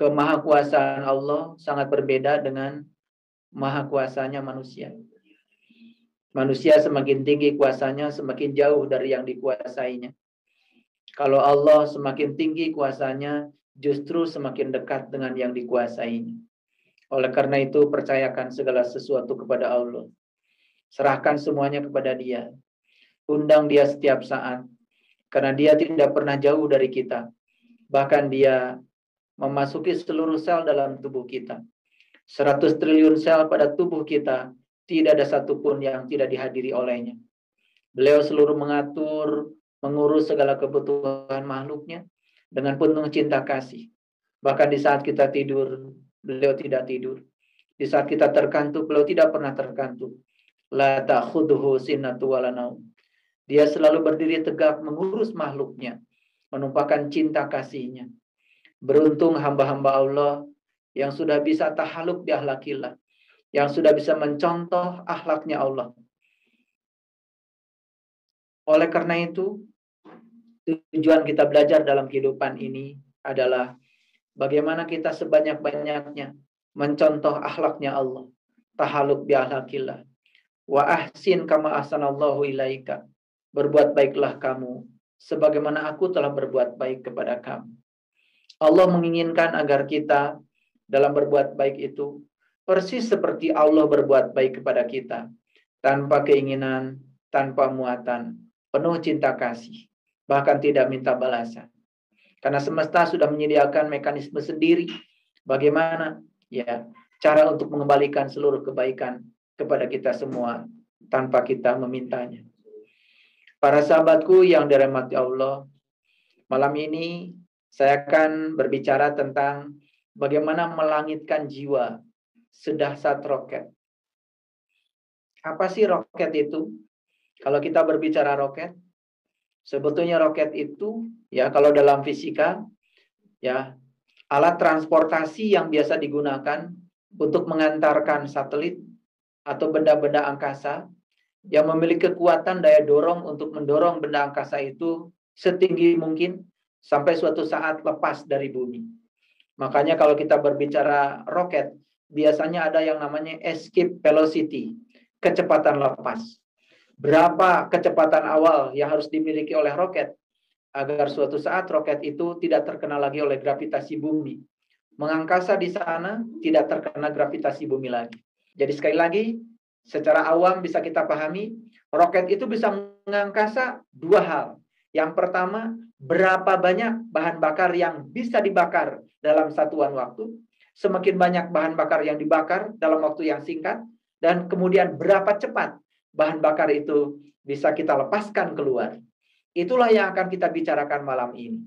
kemahakuasaan Allah sangat berbeda dengan maha kuasanya manusia. Manusia semakin tinggi kuasanya, semakin jauh dari yang dikuasainya. Kalau Allah semakin tinggi kuasanya, justru semakin dekat dengan yang dikuasainya. Oleh karena itu, percayakan segala sesuatu kepada Allah. Serahkan semuanya kepada Dia. Undang Dia setiap saat. Karena Dia tidak pernah jauh dari kita. Bahkan Dia memasuki seluruh sel dalam tubuh kita. 100 triliun sel pada tubuh kita, tidak ada satupun yang tidak dihadiri olehnya. Beliau seluruh mengatur, mengurus segala kebutuhan makhluknya dengan penuh cinta kasih. Bahkan di saat kita tidur, beliau tidak tidur. Di saat kita terkantuk, beliau tidak pernah terkantuk. La ta'khudhuhu sinatu wala naum. Dia selalu berdiri tegak mengurus makhluknya, menumpahkan cinta kasihnya. Beruntung hamba-hamba Allah yang sudah bisa tahaluk di akhlakillah, yang sudah bisa mencontoh akhlaknya Allah. Oleh karena itu, tujuan kita belajar dalam kehidupan ini adalah bagaimana kita sebanyak-banyaknya mencontoh akhlaknya Allah. Tahaluk bi akhlakillah. Wa ahsin kama ahsanallahu ilaika. Berbuat baiklah kamu sebagaimana aku telah berbuat baik kepada kamu. Allah menginginkan agar kita dalam berbuat baik itu persis seperti Allah berbuat baik kepada kita, tanpa keinginan, tanpa muatan, penuh cinta kasih, bahkan tidak minta balasan. Karena semesta sudah menyediakan mekanisme sendiri bagaimana ya cara untuk mengembalikan seluruh kebaikan kepada kita semua tanpa kita memintanya. Para sahabatku yang dirahmati Allah, malam ini saya akan berbicara tentang bagaimana melangitkan jiwa sedahsyat roket. Apa sih roket itu? Kalau kita berbicara roket, sebetulnya roket itu ya kalau dalam fisika ya alat transportasi yang biasa digunakan untuk mengantarkan satelit atau benda-benda angkasa yang memiliki kekuatan daya dorong untuk mendorong benda angkasa itu setinggi mungkin sampai suatu saat lepas dari bumi. Makanya kalau kita berbicara roket, biasanya ada yang namanya escape velocity, kecepatan lepas. Berapa kecepatan awal yang harus dimiliki oleh roket agar suatu saat roket itu tidak terkena lagi oleh gravitasi bumi. Mengangkasa di sana tidak terkena gravitasi bumi lagi. Jadi sekali lagi, secara awam bisa kita pahami, roket itu bisa mengangkasa dua hal. Yang pertama, berapa banyak bahan bakar yang bisa dibakar dalam satuan waktu. Semakin banyak bahan bakar yang dibakar dalam waktu yang singkat. Dan kemudian berapa cepat bahan bakar itu bisa kita lepaskan keluar. Itulah yang akan kita bicarakan malam ini.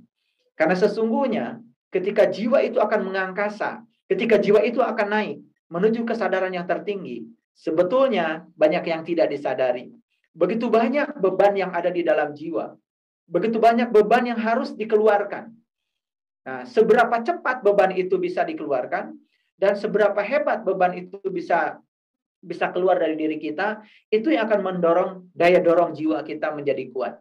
Karena sesungguhnya ketika jiwa itu akan mengangkasa, ketika jiwa itu akan naik menuju kesadaran yang tertinggi, sebetulnya banyak yang tidak disadari. Begitu banyak beban yang ada di dalam jiwa. Begitu banyak beban yang harus dikeluarkan. Nah, seberapa cepat beban itu bisa dikeluarkan dan seberapa hebat beban itu bisa keluar dari diri kita, itu yang akan mendorong daya dorong jiwa kita menjadi kuat.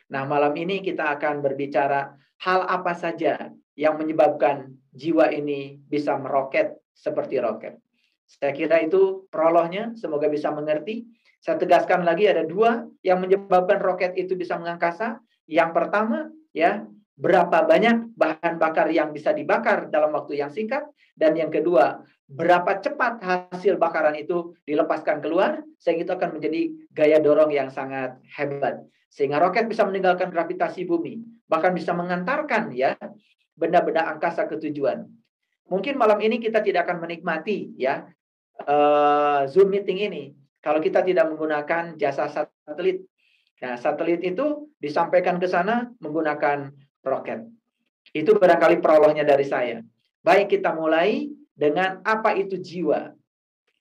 Nah, malam ini kita akan berbicara hal apa saja yang menyebabkan jiwa ini bisa meroket seperti roket. Saya kira itu prolognya, semoga bisa mengerti. Saya tegaskan lagi ada dua yang menyebabkan roket itu bisa mengangkasa. Yang pertama, ya, berapa banyak bahan bakar yang bisa dibakar dalam waktu yang singkat. Dan yang kedua, berapa cepat hasil bakaran itu dilepaskan keluar, sehingga itu akan menjadi gaya dorong yang sangat hebat. Sehingga roket bisa meninggalkan gravitasi bumi, bahkan bisa mengantarkan ya benda-benda angkasa ke tujuan. Mungkin malam ini kita tidak akan menikmati ya Zoom meeting ini kalau kita tidak menggunakan jasa satelit. Nah, satelit itu disampaikan ke sana menggunakan roket. Itu barangkali prolognya dari saya. Baik, kita mulai dengan apa itu jiwa.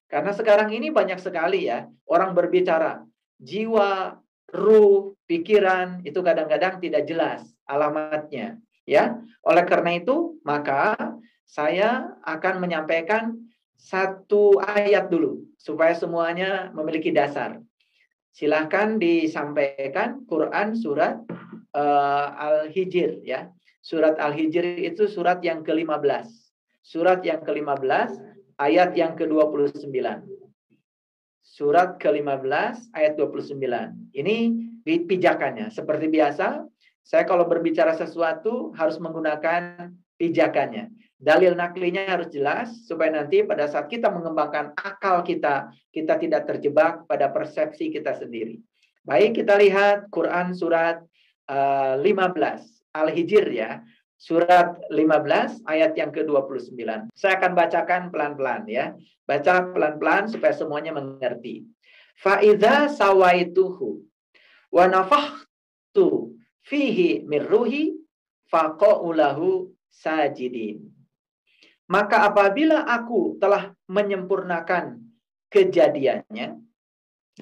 Karena sekarang ini banyak sekali ya orang berbicara jiwa, ruh, pikiran, itu kadang-kadang tidak jelas alamatnya. Ya, oleh karena itu maka saya akan menyampaikan satu ayat dulu supaya semuanya memiliki dasar. Silahkan disampaikan Quran surat Al-Hijr ya. Surat Al-Hijr itu surat yang ke-15. Surat yang ke-15 ayat yang ke-29. Surat ke-15 ayat 29. Ini pijakannya. Seperti biasa, saya kalau berbicara sesuatu harus menggunakan pijakannya. Dalil naklinya harus jelas supaya nanti pada saat kita mengembangkan akal kita, kita tidak terjebak pada persepsi kita sendiri. Baik, kita lihat Quran surat 15 Al-Hijr ya. Surat 15 ayat yang ke-29. Saya akan bacakan pelan-pelan ya. Baca pelan-pelan supaya semuanya mengerti. Fa'idza sawaituhu wa nafakhtu fihi min ruhi faqa'ulahu sajidin. Maka apabila aku telah menyempurnakan kejadiannya,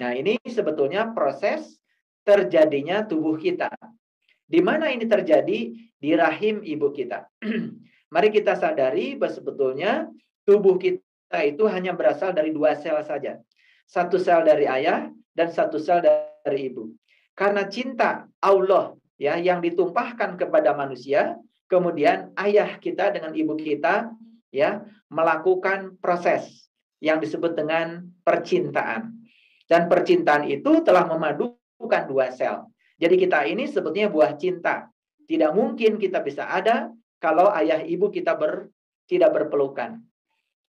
nah ini sebetulnya proses terjadinya tubuh kita. Di mana ini terjadi? Di rahim ibu kita. Mari kita sadari bahwa sebetulnya tubuh kita itu hanya berasal dari 2 sel saja. 1 sel dari ayah dan 1 sel dari ibu. Karena cinta Allah ya yang ditumpahkan kepada manusia, kemudian ayah kita dengan ibu kita ya melakukan proses yang disebut dengan percintaan. Dan percintaan itu telah memadukan 2 sel. Jadi kita ini sebetulnya buah cinta. Tidak mungkin kita bisa ada kalau ayah ibu kita tidak berpelukan.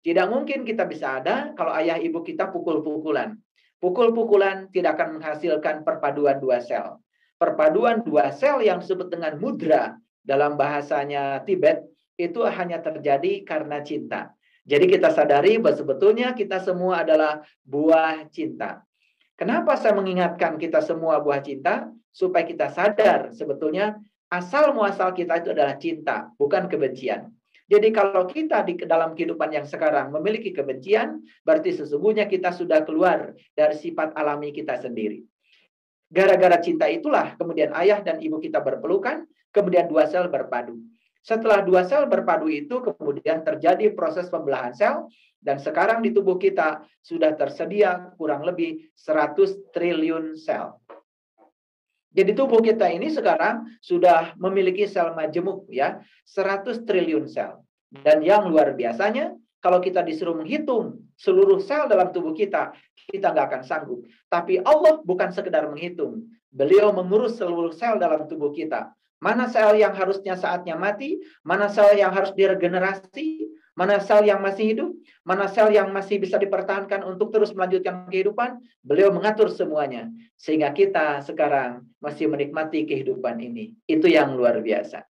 Tidak mungkin kita bisa ada kalau ayah ibu kita pukul-pukulan. Pukul-pukulan tidak akan menghasilkan perpaduan 2 sel. Perpaduan 2 sel yang disebut dengan mudra dalam bahasanya Tibet itu hanya terjadi karena cinta. Jadi kita sadari bahwa sebetulnya kita semua adalah buah cinta. Kenapa saya mengingatkan kita semua buah cinta? Supaya kita sadar sebetulnya asal muasal kita itu adalah cinta, bukan kebencian. Jadi kalau kita di dalam kehidupan yang sekarang memiliki kebencian, berarti sesungguhnya kita sudah keluar dari sifat alami kita sendiri. Gara-gara cinta itulah kemudian ayah dan ibu kita berpelukan, kemudian 2 sel berpadu. Setelah 2 sel berpadu itu kemudian terjadi proses pembelahan sel, dan sekarang di tubuh kita sudah tersedia kurang lebih 100 triliun sel. Jadi tubuh kita ini sekarang sudah memiliki sel majemuk ya, 100 triliun sel. Dan yang luar biasanya, kalau kita disuruh menghitung seluruh sel dalam tubuh kita, kita nggak akan sanggup. Tapi Allah bukan sekedar menghitung. Beliau mengurus seluruh sel dalam tubuh kita. Mana sel yang harusnya saatnya mati, mana sel yang harus diregenerasi, mana sel yang masih hidup, mana sel yang masih bisa dipertahankan untuk terus melanjutkan kehidupan. Beliau mengatur semuanya. Sehingga kita sekarang masih menikmati kehidupan ini. Itu yang luar biasa.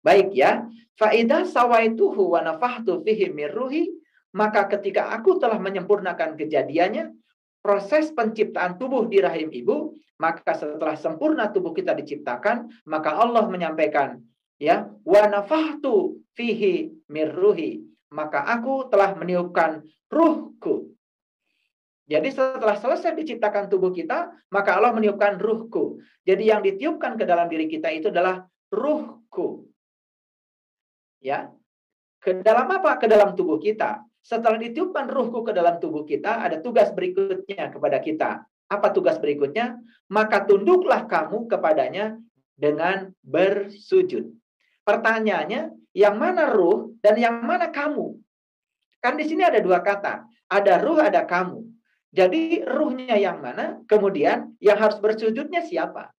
Baik ya. Fa'idha sawaituhu wa nafahtu fihi min ruhi. Maka ketika aku telah menyempurnakan kejadiannya, proses penciptaan tubuh di rahim ibu, maka setelah sempurna tubuh kita diciptakan, maka Allah menyampaikan, ya, wa nafahtu fihi min ruhi. Maka aku telah meniupkan ruhku. Jadi setelah selesai diciptakan tubuh kita, maka Allah meniupkan ruhku. Jadi yang ditiupkan ke dalam diri kita itu adalah ruhku. Ya. Ke dalam apa? Ke dalam tubuh kita. Setelah ditiupkan ruhku ke dalam tubuh kita, ada tugas berikutnya kepada kita. Apa tugas berikutnya? Maka tunduklah kamu kepadanya dengan bersujud. Pertanyaannya, yang mana ruh dan yang mana kamu? Kan di sini ada 2 kata. Ada ruh, ada kamu. Jadi ruhnya yang mana? Kemudian yang harus bersujudnya siapa?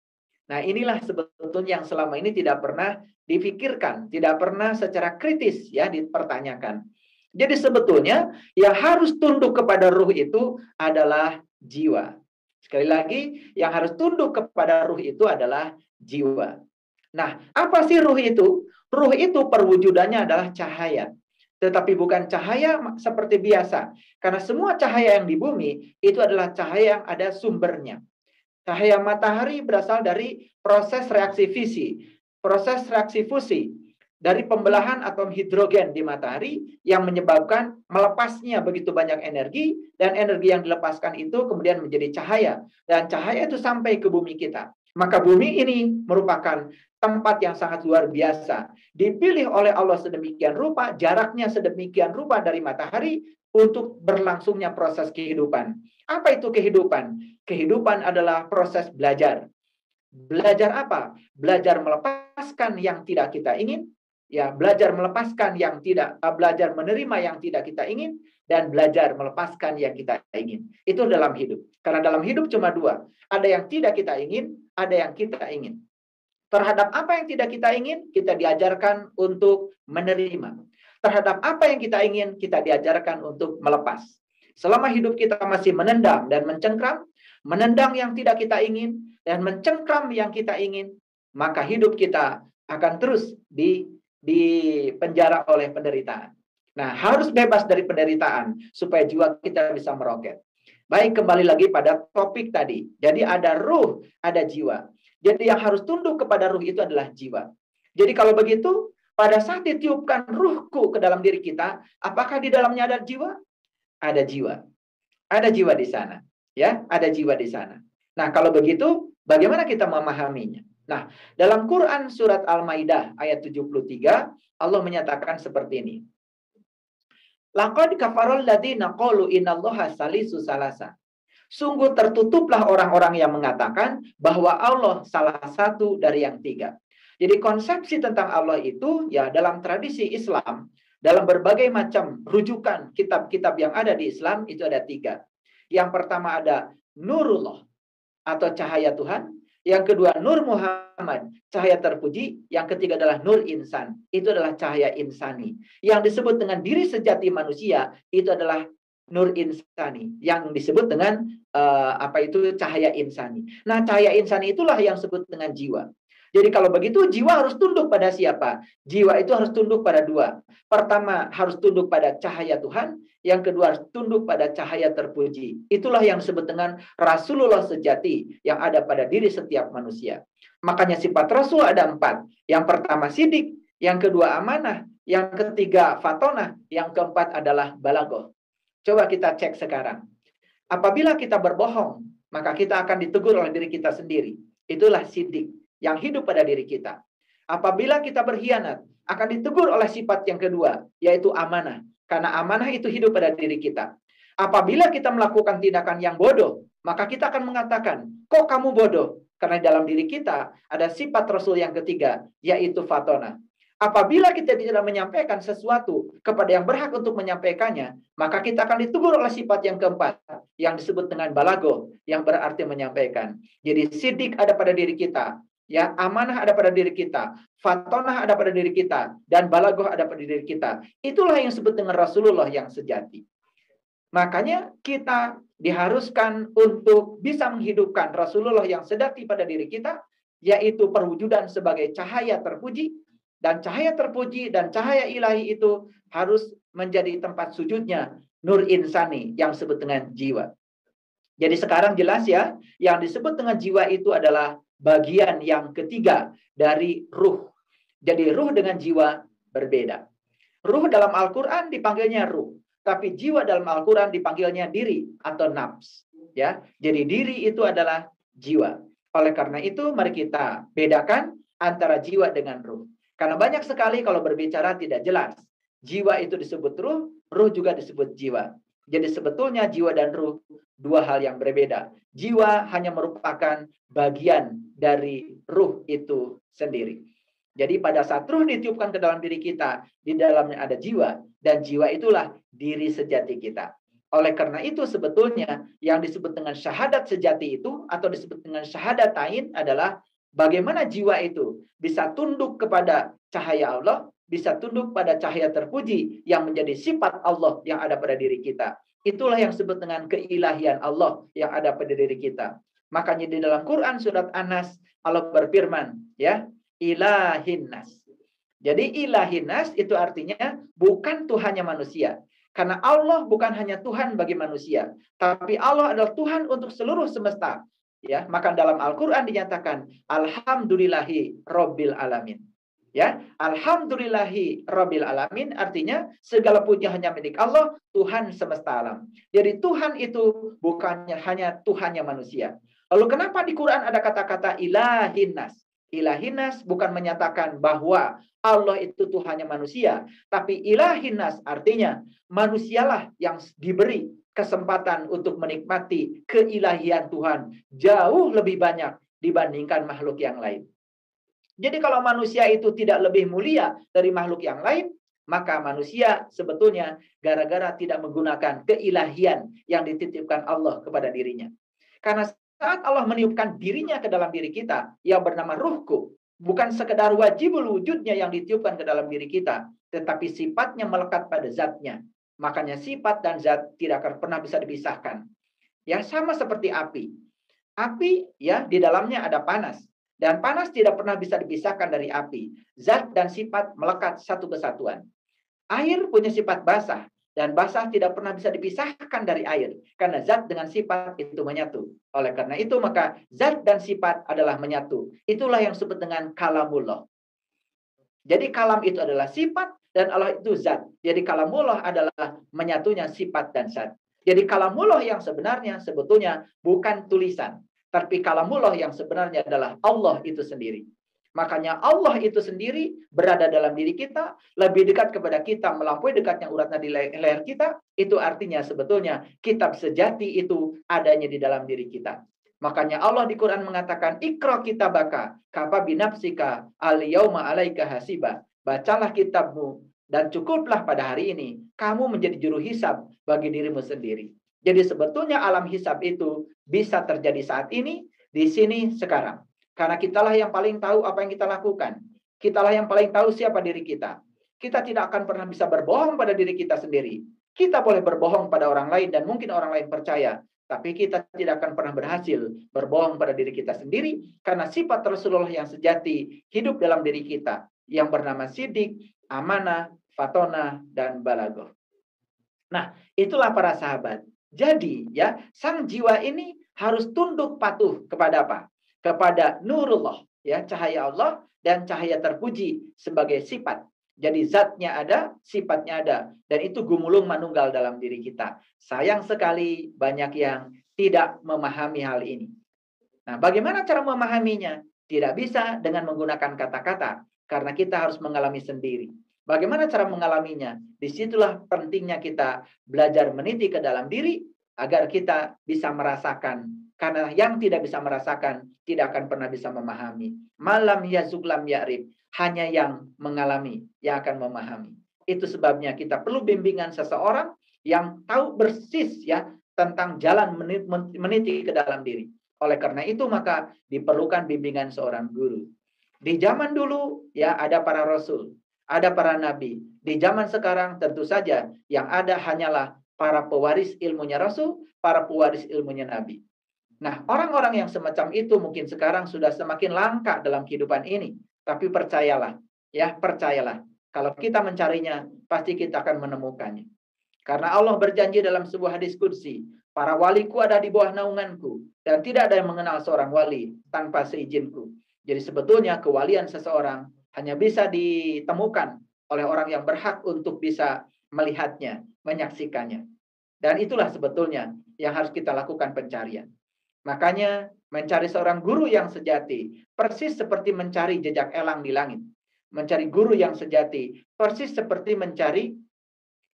Nah inilah sebetulnya yang selama ini tidak pernah dipikirkan. Tidak pernah secara kritis ya dipertanyakan. Jadi sebetulnya yang harus tunduk kepada ruh itu adalah jiwa. Sekali lagi, yang harus tunduk kepada ruh itu adalah jiwa. Nah, apa sih ruh itu? Ruh itu perwujudannya adalah cahaya. Tetapi bukan cahaya seperti biasa. Karena semua cahaya yang di bumi itu adalah cahaya yang ada sumbernya. Cahaya matahari berasal dari proses reaksi fisi, proses reaksi fusi. Dari pembelahan atom hidrogen di matahari yang menyebabkan melepasnya begitu banyak energi, dan energi yang dilepaskan itu kemudian menjadi cahaya. Dan cahaya itu sampai ke bumi kita. Maka bumi ini merupakan tempat yang sangat luar biasa. Dipilih oleh Allah sedemikian rupa, jaraknya sedemikian rupa dari matahari untuk berlangsungnya proses kehidupan. Apa itu kehidupan? Kehidupan adalah proses belajar. Belajar apa? Belajar melepaskan yang tidak kita ingin, Ya, belajar melepaskan yang tidak, belajar menerima yang tidak kita ingin, dan belajar melepaskan yang kita ingin. Itu dalam hidup. Karena dalam hidup cuma dua. Ada yang tidak kita ingin, ada yang kita ingin. Terhadap apa yang tidak kita ingin, kita diajarkan untuk menerima. Terhadap apa yang kita ingin, kita diajarkan untuk melepas. Selama hidup kita masih menendang dan mencengkram, menendang yang tidak kita ingin, dan mencengkram yang kita ingin, maka hidup kita akan terus dipenjara oleh penderitaan. Nah, harus bebas dari penderitaan supaya jiwa kita bisa meroket. Baik, kembali lagi pada topik tadi. Jadi ada ruh, ada jiwa. Jadi yang harus tunduk kepada ruh itu adalah jiwa. Jadi kalau begitu, pada saat ditiupkan ruhku ke dalam diri kita, apakah di dalamnya ada jiwa? Ada jiwa. Ada jiwa di sana. Ya, ada jiwa di sana. Nah, kalau begitu, bagaimana kita memahaminya? Nah, dalam Quran surat Al-Maidah ayat 73, Allah menyatakan seperti ini. Laqad kafarul ladzina qalu innallaha salisu salasa. Sungguh tertutuplah orang-orang yang mengatakan bahwa Allah salah satu dari yang tiga. Jadi konsepsi tentang Allah itu ya dalam tradisi Islam, dalam berbagai macam rujukan kitab-kitab yang ada di Islam itu ada tiga. Yang pertama ada Nurullah atau cahaya Tuhan. Yang kedua Nur Muhammad, cahaya terpuji. Yang ketiga adalah Nur Insan, itu adalah cahaya insani. Yang disebut dengan diri sejati manusia itu adalah Nur Insani, yang disebut dengan cahaya insani. Nah, cahaya insani itulah yang disebut dengan jiwa. Jadi kalau begitu jiwa harus tunduk pada siapa? Jiwa itu harus tunduk pada dua. Pertama harus tunduk pada cahaya Tuhan, yang kedua harus tunduk pada cahaya terpuji. Itulah yang disebut dengan Rasulullah sejati yang ada pada diri setiap manusia. Makanya sifat Rasul ada 4. Yang pertama sidik, yang kedua amanah, yang ketiga fatonah, yang keempat adalah balagoh. Coba kita cek sekarang. Apabila kita berbohong, maka kita akan ditegur oleh diri kita sendiri. Itulah sidik yang hidup pada diri kita. Apabila kita berkhianat, akan ditegur oleh sifat yang kedua, yaitu amanah. Karena amanah itu hidup pada diri kita. Apabila kita melakukan tindakan yang bodoh, maka kita akan mengatakan, kok kamu bodoh? Karena dalam diri kita ada sifat Rasul yang ketiga, yaitu fatona. Apabila kita tidak menyampaikan sesuatu kepada yang berhak untuk menyampaikannya, maka kita akan ditegur oleh sifat yang keempat, yang disebut dengan balago, yang berarti menyampaikan. Jadi sidik ada pada diri kita, ya, amanah ada pada diri kita, fatonah ada pada diri kita, dan balagoh ada pada diri kita. Itulah yang disebut dengan Rasulullah yang sejati. Makanya kita diharuskan untuk bisa menghidupkan Rasulullah yang sejati pada diri kita, yaitu perwujudan sebagai cahaya terpuji. Dan cahaya terpuji dan cahaya ilahi itu harus menjadi tempat sujudnya Nur Insani yang disebut dengan jiwa. Jadi sekarang jelas ya, yang disebut dengan jiwa itu adalah bagian yang ketiga dari ruh. Jadi ruh dengan jiwa berbeda. Ruh dalam Al-Quran dipanggilnya ruh, tapi jiwa dalam Al-Quran dipanggilnya diri atau nafs. Ya, jadi diri itu adalah jiwa. Oleh karena itu, mari kita bedakan antara jiwa dengan ruh. Karena banyak sekali kalau berbicara tidak jelas. Jiwa itu disebut ruh, ruh juga disebut jiwa. Jadi sebetulnya jiwa dan ruh dua hal yang berbeda. Jiwa hanya merupakan bagian dari ruh itu sendiri. Jadi pada saat ruh ditiupkan ke dalam diri kita, di dalamnya ada jiwa. Dan jiwa itulah diri sejati kita. Oleh karena itu sebetulnya yang disebut dengan syahadat sejati itu, atau disebut dengan syahadatain adalah bagaimana jiwa itu bisa tunduk kepada cahaya Allah, bisa tunduk pada cahaya terpuji yang menjadi sifat Allah yang ada pada diri kita. Itulah yang disebut dengan keilahian Allah yang ada pada diri kita. Makanya di dalam Quran surat An-Nas Allah berfirman, ya, ilahinnas. Jadi ilahinnas itu artinya bukan Tuhannya manusia. Karena Allah bukan hanya Tuhan bagi manusia, tapi Allah adalah Tuhan untuk seluruh semesta. Ya, maka dalam Al-Quran dinyatakan alhamdulillahi rabbil alamin. Ya, alhamdulillahi rabbil alamin artinya segala puji hanya milik Allah, Tuhan semesta alam. Jadi Tuhan itu bukannya hanya Tuhannya manusia. Lalu kenapa di Quran ada kata-kata ilahinnas? Ilahinnas bukan menyatakan bahwa Allah itu Tuhannya manusia, tapi ilahinnas artinya manusialah yang diberi kesempatan untuk menikmati keilahian Tuhan jauh lebih banyak dibandingkan makhluk yang lain. Jadi kalau manusia itu tidak lebih mulia dari makhluk yang lain, maka manusia sebetulnya gara-gara tidak menggunakan keilahian yang dititipkan Allah kepada dirinya. Karena saat Allah meniupkan dirinya ke dalam diri kita yang bernama ruhku, bukan sekedar wajibul wujudnya yang ditiupkan ke dalam diri kita, tetapi sifatnya melekat pada zatnya. Makanya sifat dan zat tidak akan pernah bisa dipisahkan. Ya, sama seperti api. Api ya di dalamnya ada panas. Dan panas tidak pernah bisa dipisahkan dari api. Zat dan sifat melekat satu kesatuan. Air punya sifat basah. Dan basah tidak pernah bisa dipisahkan dari air. Karena zat dengan sifat itu menyatu. Oleh karena itu maka zat dan sifat adalah menyatu. Itulah yang disebut dengan kalamullah. Jadi kalam itu adalah sifat dan Allah itu zat. Jadi kalamullah adalah menyatunya sifat dan zat. Jadi kalamullah yang sebenarnya sebetulnya bukan tulisan. Tapi kalamullah yang sebenarnya adalah Allah itu sendiri. Makanya Allah itu sendiri berada dalam diri kita, lebih dekat kepada kita, melampaui dekatnya urat nadi leher kita. Itu artinya sebetulnya kitab sejati itu adanya di dalam diri kita. Makanya Allah di Quran mengatakan, Iqra kitabaka, kafa binafsika, al-yawma alaika hasiba. Bacalah kitabmu, dan cukuplah pada hari ini, kamu menjadi juru hisab bagi dirimu sendiri. Jadi sebetulnya alam hisab itu bisa terjadi saat ini, di sini, sekarang. Karena kitalah yang paling tahu apa yang kita lakukan. Kitalah yang paling tahu siapa diri kita. Kita tidak akan pernah bisa berbohong pada diri kita sendiri. Kita boleh berbohong pada orang lain dan mungkin orang lain percaya. Tapi kita tidak akan pernah berhasil berbohong pada diri kita sendiri. Karena sifat Rasulullah yang sejati hidup dalam diri kita. Yang bernama sidik, amanah, fatonah, dan balagoh. Nah, itulah para sahabat. Jadi ya, sang jiwa ini harus tunduk patuh kepada apa? Kepada nurullah, ya, cahaya Allah dan cahaya terpuji sebagai sifat. Jadi zatnya ada, sifatnya ada. Dan itu gumulung manunggal dalam diri kita. Sayang sekali banyak yang tidak memahami hal ini. Nah, bagaimana cara memahaminya? Tidak bisa dengan menggunakan kata-kata. Karena kita harus mengalami sendiri. Bagaimana cara mengalaminya? Disitulah pentingnya kita belajar meniti ke dalam diri agar kita bisa merasakan. Karena yang tidak bisa merasakan tidak akan pernah bisa memahami. Malam yazuk lam ya'rif. Hanya yang mengalami yang akan memahami. Itu sebabnya kita perlu bimbingan seseorang yang tahu persis ya tentang jalan meniti ke dalam diri. Oleh karena itu maka diperlukan bimbingan seorang guru. Di zaman dulu ya ada para rasul. Ada para nabi. Di zaman sekarang tentu saja yang ada hanyalah para pewaris ilmunya Rasul, para pewaris ilmunya Nabi. Nah, orang-orang yang semacam itu mungkin sekarang sudah semakin langka dalam kehidupan ini. Tapi percayalah, ya percayalah. Kalau kita mencarinya, pasti kita akan menemukannya. Karena Allah berjanji dalam sebuah hadis qudsi, para waliku ada di bawah naunganku, dan tidak ada yang mengenal seorang wali tanpa seizinku. Jadi sebetulnya kewalian seseorang hanya bisa ditemukan oleh orang yang berhak untuk bisa melihatnya, menyaksikannya. Dan itulah sebetulnya yang harus kita lakukan pencarian. Makanya mencari seorang guru yang sejati, persis seperti mencari jejak elang di langit. Mencari guru yang sejati, persis seperti mencari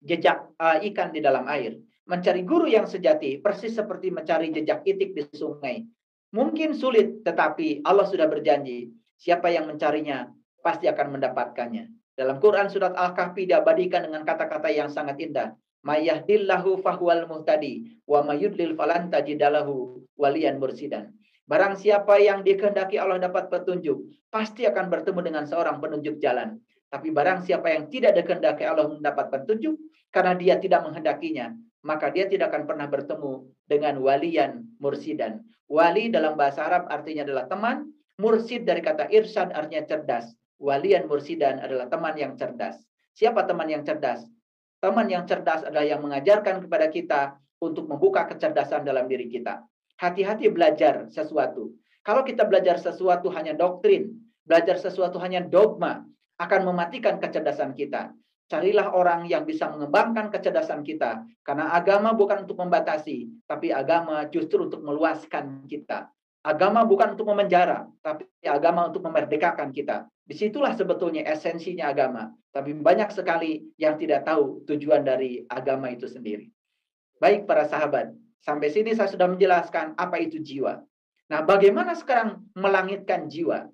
jejak ikan di dalam air. Mencari guru yang sejati, persis seperti mencari jejak itik di sungai. Mungkin sulit, tetapi Allah sudah berjanji, siapa yang mencarinya, pasti akan mendapatkannya. Dalam Quran surat Al-Kahfi diabadikan dengan kata-kata yang sangat indah. Mayahdillahu fahuwal muhtadi wa mayudlil falan tajidalahu waliyan mursidan. Barang siapa yang dikehendaki Allah dapat petunjuk, pasti akan bertemu dengan seorang penunjuk jalan. Tapi barang siapa yang tidak dikehendaki Allah mendapat petunjuk, karena dia tidak menghendakinya, maka dia tidak akan pernah bertemu dengan waliyan mursidan. Wali dalam bahasa Arab artinya adalah teman, mursid dari kata irsyad artinya cerdas. Waliyan mursidan adalah teman yang cerdas. Siapa teman yang cerdas? Teman yang cerdas adalah yang mengajarkan kepada kita untuk membuka kecerdasan dalam diri kita. Hati-hati belajar sesuatu. Kalau kita belajar sesuatu hanya doktrin, belajar sesuatu hanya dogma, akan mematikan kecerdasan kita. Carilah orang yang bisa mengembangkan kecerdasan kita. Karena agama bukan untuk membatasi, tapi agama justru untuk meluaskan kita. Agama bukan untuk memenjara, tapi agama untuk memerdekakan kita. Disitulah sebetulnya esensinya agama. Tapi banyak sekali yang tidak tahu tujuan dari agama itu sendiri. Baik para sahabat, sampai sini saya sudah menjelaskan apa itu jiwa. Nah, bagaimana sekarang melangitkan jiwa?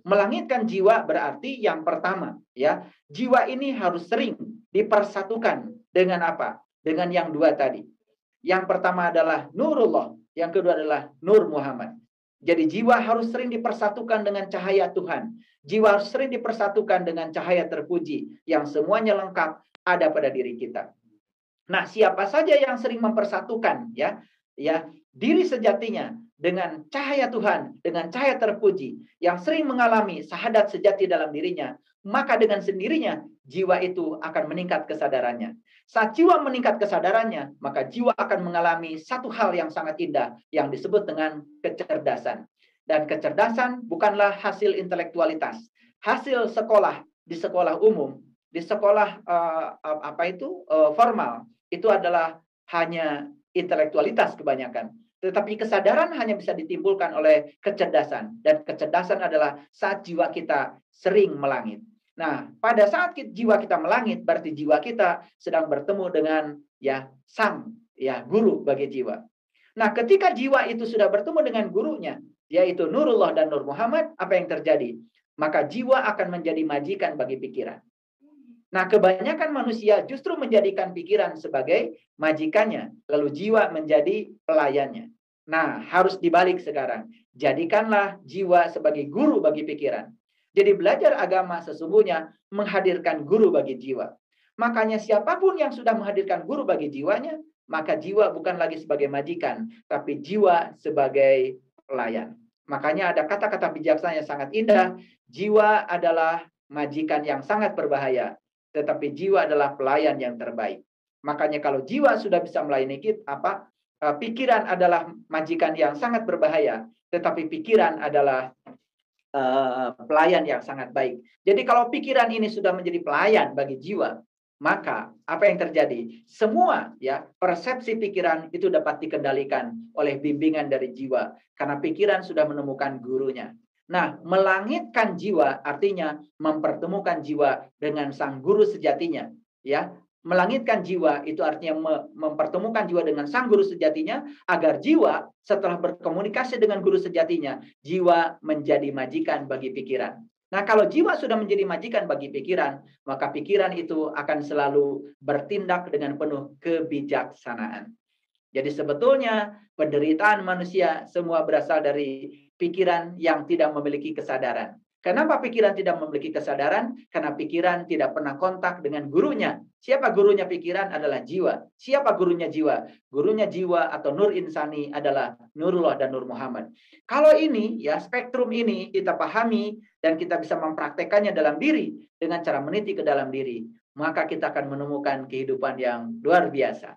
Melangitkan jiwa berarti yang pertama, ya, jiwa ini harus sering dipersatukan dengan apa? Dengan yang dua tadi. Yang pertama adalah Nurullah, yang kedua adalah Nur Muhammad. Jadi jiwa harus sering dipersatukan dengan cahaya Tuhan. Jiwa harus sering dipersatukan dengan cahaya terpuji yang semuanya lengkap ada pada diri kita. Nah, siapa saja yang sering mempersatukan ya diri sejatinya dengan cahaya Tuhan, dengan cahaya terpuji, yang sering mengalami syahadat sejati dalam dirinya, maka dengan sendirinya jiwa itu akan meningkat kesadarannya. Saat jiwa meningkat kesadarannya, maka jiwa akan mengalami satu hal yang sangat indah yang disebut dengan kecerdasan. Dan kecerdasan bukanlah hasil intelektualitas, hasil sekolah di sekolah umum, di sekolah formal, itu adalah hanya intelektualitas kebanyakan. Tetapi kesadaran hanya bisa ditimbulkan oleh kecerdasan. Dan kecerdasan adalah saat jiwa kita sering melangit. Nah, pada saat jiwa kita melangit, berarti jiwa kita sedang bertemu dengan sang guru bagi jiwa. Nah, ketika jiwa itu sudah bertemu dengan gurunya, yaitu Nurullah dan Nur Muhammad, apa yang terjadi? Maka jiwa akan menjadi majikan bagi pikiran. Nah, kebanyakan manusia justru menjadikan pikiran sebagai majikannya, lalu jiwa menjadi pelayannya. Nah, harus dibalik sekarang. Jadikanlah jiwa sebagai guru bagi pikiran. Jadi belajar agama sesungguhnya menghadirkan guru bagi jiwa. Makanya siapapun yang sudah menghadirkan guru bagi jiwanya, maka jiwa bukan lagi sebagai majikan, tapi jiwa sebagai pelayan. Makanya ada kata-kata bijaksana yang sangat indah, jiwa adalah majikan yang sangat berbahaya, tetapi jiwa adalah pelayan yang terbaik. Makanya kalau jiwa sudah bisa melayani kita, pikiran adalah majikan yang sangat berbahaya, tetapi pikiran adalah pelayan yang sangat baik. Jadi kalau pikiran ini sudah menjadi pelayan bagi jiwa, maka apa yang terjadi? Semua persepsi pikiran itu dapat dikendalikan oleh bimbingan dari jiwa, karena pikiran sudah menemukan gurunya. Nah, melangitkan jiwa artinya mempertemukan jiwa dengan sang guru sejatinya, Melangitkan jiwa itu artinya mempertemukan jiwa dengan sang guru sejatinya, agar jiwa setelah berkomunikasi dengan guru sejatinya, jiwa menjadi majikan bagi pikiran. Nah, kalau jiwa sudah menjadi majikan bagi pikiran, maka pikiran itu akan selalu bertindak dengan penuh kebijaksanaan. Jadi sebetulnya penderitaan manusia semua berasal dari pikiran yang tidak memiliki kesadaran. Kenapa pikiran tidak memiliki kesadaran? Karena pikiran tidak pernah kontak dengan gurunya. Siapa gurunya pikiran? Adalah jiwa. Siapa gurunya jiwa? Gurunya jiwa atau Nur Insani adalah Nurullah dan Nur Muhammad. Kalau ini, spektrum ini kita pahami dan kita bisa mempraktekannya dalam diri dengan cara meniti ke dalam diri, maka kita akan menemukan kehidupan yang luar biasa.